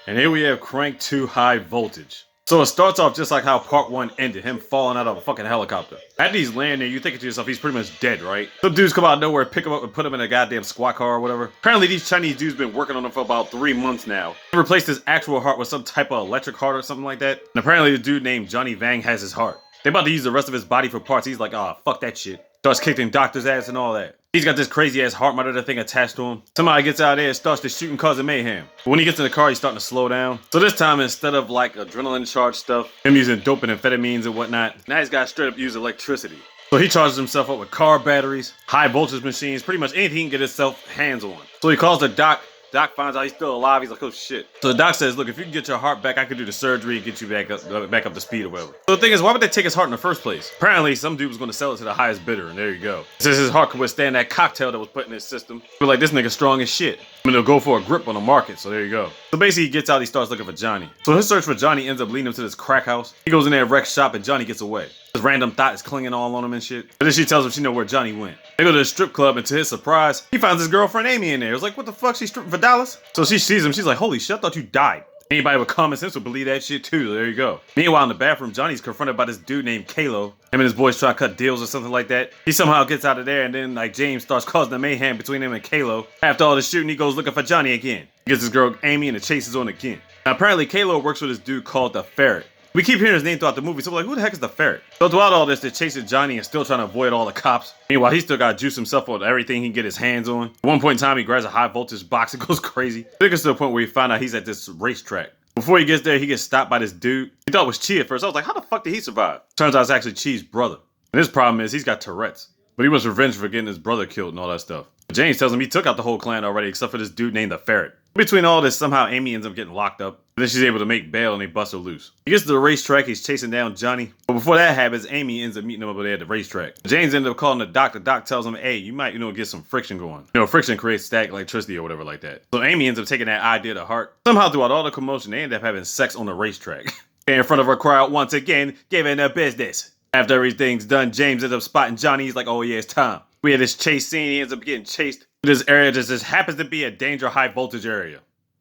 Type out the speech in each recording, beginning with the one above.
And here we have Crank 2 High Voltage. So it starts off just like how part 1 ended, him falling out of a fucking helicopter. After he's landing there, you thinking to yourself, he's pretty much dead, right? Some dudes come out of nowhere, pick him up and put him in a goddamn squad car or whatever. Apparently these Chinese dudes been working on him for about 3 months now. They replaced his actual heart with some type of electric heart or something like that. And apparently the dude named Johnny Vang has his heart. They about to use the rest of his body for parts. He's like, ah, fuck that shit. Starts kicking doctor's ass and all that. He's got this crazy ass heart monitor thing attached to him. Somehow he gets out there and starts to shoot and causing mayhem. But when he gets in the car, he's starting to slow down. So this time, instead of like adrenaline charged stuff, him using dope and amphetamines and whatnot, now he's got to straight up use electricity. So he charges himself up with car batteries, high voltage machines, pretty much anything he can get himself hands on. So he calls the doc. Doc finds out he's still alive. He's like, oh shit. So the doc says, look, if you can get your heart back, I can do the surgery and get you back up to speed or whatever. So the thing is, why would they take his heart in the first place? Apparently, some dude was going to sell it to the highest bidder, and there you go. Since his heart could withstand that cocktail that was put in his system, we're like, this nigga strong as shit. I mean, they'll go for a grip on the market, so there you go. So basically, he gets out, he starts looking for Johnny. So his search for Johnny ends up leading him to this crack house. He goes in there, wrecks shop, and Johnny gets away. This random thought is clinging all on him and shit. And then she tells him she know where Johnny went. They go to the strip club, and to his surprise, he finds his girlfriend Amy in there. It was like, what the fuck? She's stripping for dollars? So she sees him. She's like, holy shit, I thought you died. Anybody with common sense would believe that shit too. So there you go. Meanwhile, in the bathroom, Johnny's confronted by this dude named Kalo. Him and his boys try to cut deals or something like that. He somehow gets out of there, and then like James starts causing a mayhem between him and Kalo. After all the shooting, he goes looking for Johnny again. He gets his girl Amy, and the chase is on again. Now apparently, Kalo works with this dude called the Ferret. We keep hearing his name throughout the movie, so we're like, who the heck is the Ferret? So throughout all this, they're chasing Johnny and still trying to avoid all the cops. Meanwhile, he still got to juice himself on everything he can get his hands on. At one point in time, he grabs a high voltage box and goes crazy. It gets to the point where he find out he's at this racetrack. Before he gets there, he gets stopped by this dude. He thought it was Chi at first. I was like, how the fuck did he survive? Turns out it's actually Chi's brother. And his problem is he's got Tourette's. But he wants revenge for getting his brother killed and all that stuff. But James tells him he took out the whole clan already except for this dude named the Ferret. Between all this, somehow Amy ends up getting locked up. Then she's able to make bail and they bust her loose. He gets to the racetrack, he's chasing down Johnny. But before that happens, Amy ends up meeting him over there at the racetrack. James ends up calling the doc. The doc tells him, hey, you might, get some friction going. Friction creates static electricity or whatever like that. So Amy ends up taking that idea to heart. Somehow throughout all the commotion, they end up having sex on the racetrack. In front of her crowd once again, giving her business. After everything's done, James ends up spotting Johnny. He's like, oh yeah, it's time. We had this chase scene. He ends up getting chased. This area just happens to be a danger high voltage area.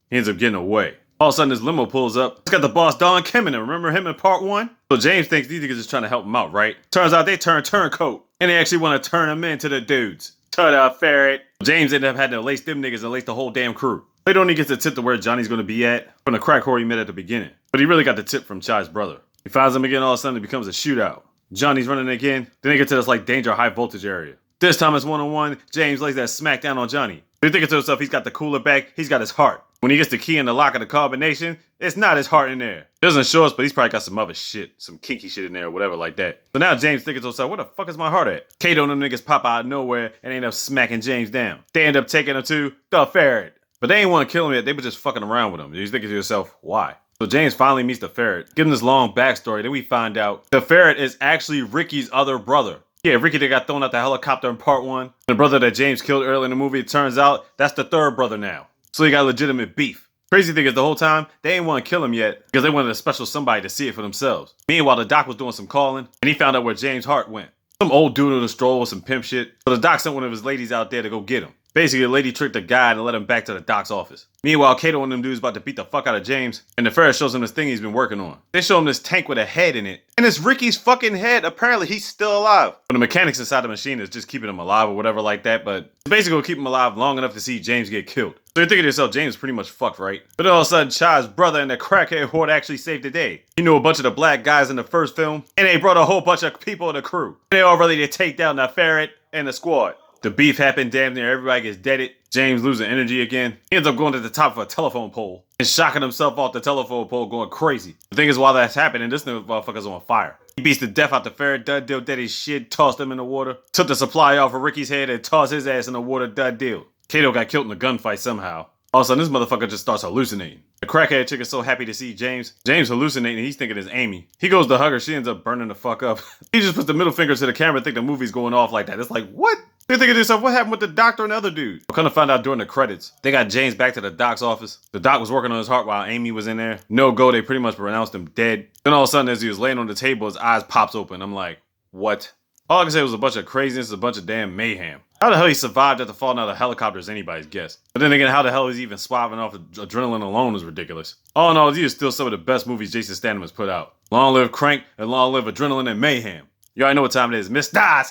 He ends up getting away. All of a sudden, this limo pulls up. It's got the boss, Don Kim, in it. Remember him in part 1? So James thinks these niggas just trying to help him out, right? Turns out they turn turncoat. And they actually want to turn him into the dudes. Ta-da, Ferret. James ended up having to lace them niggas and lace the whole damn crew. They don't even get the tip to where Johnny's going to be at from the crack whore he met at the beginning. But he really got the tip from Chai's brother. He finds him again, all of a sudden it becomes a shootout. Johnny's running again. Then they get to this like danger high voltage area. This time it's one-on-one. James lays that smack down on Johnny. He's thinking to himself, he's got the cooler back, he's got his heart. When he gets the key in the lock of the combination, it's not his heart in there. It doesn't show us, but he's probably got some other shit, some kinky shit in there or whatever like that. So now James thinking to himself, where the fuck is my heart at? Kato and them niggas pop out of nowhere and end up smacking James down. They end up taking him to the Ferret. But they ain't want to kill him yet, they were just fucking around with him. He's thinking to yourself, why? So James finally meets the Ferret. Give him this long backstory, then we find out the Ferret is actually Ricky's other brother. Yeah, Ricky that got thrown out the helicopter in part 1. The brother that James killed early in the movie, it turns out that's the third brother now. So he got legitimate beef. Crazy thing is the whole time, they ain't want to kill him yet because they wanted a special somebody to see it for themselves. Meanwhile, the doc was doing some calling and he found out where James' heart went. Some old dude on a stroll with some pimp shit. So the doc sent one of his ladies out there to go get him. Basically, the lady tricked the guy and led him back to the doc's office. Meanwhile, Kato and them dudes about to beat the fuck out of James, and the Ferret shows him this thing he's been working on. They show him this tank with a head in it, and it's Ricky's fucking head. Apparently, he's still alive. But the mechanics inside the machine is just keeping him alive or whatever like that, but it's basically gonna keep him alive long enough to see James get killed. So you're thinking to yourself, James is pretty much fucked, right? But then all of a sudden, Chai's brother and the crackhead horde actually saved the day. He knew a bunch of the black guys in the first film, and they brought a whole bunch of people in the crew. And they all ready to take down the Ferret and the squad. The beef happened, damn near everybody gets deaded. James losing energy again. He ends up going to the top of a telephone pole and shocking himself off the telephone pole going crazy. The thing is, while that's happening, this motherfucker's on fire. He beats the death out the Ferret, done deal, dead his shit, tossed him in the water, took the supply off of Ricky's head and tossed his ass in the water, done deal. Kato got killed in a gunfight somehow. All of a sudden, this motherfucker just starts hallucinating. The crackhead chick is so happy to see James. James hallucinating, he's thinking it's Amy. He goes to hug her, she ends up burning the fuck up. He just puts the middle finger to the camera, think the movie's going off like that. It's like, what? You're thinking to yourself, what happened with the doctor and the other dude? We're gonna find out during the credits. They got James back to the doc's office. The doc was working on his heart while Amy was in there. No go, they pretty much pronounced him dead. Then all of a sudden, as he was laying on the table, his eyes pops open. I'm like, what? All I can say was a bunch of craziness, a bunch of damn mayhem. How the hell he survived after falling out of a helicopter is anybody's guess. But then again, how the hell he's even swabbing off adrenaline alone is ridiculous. All in all, these are still some of the best movies Jason Statham has put out. Long live Crank and long live Adrenaline and Mayhem. You already know what time it is. Miss Das.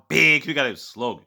Big. We got a slogan.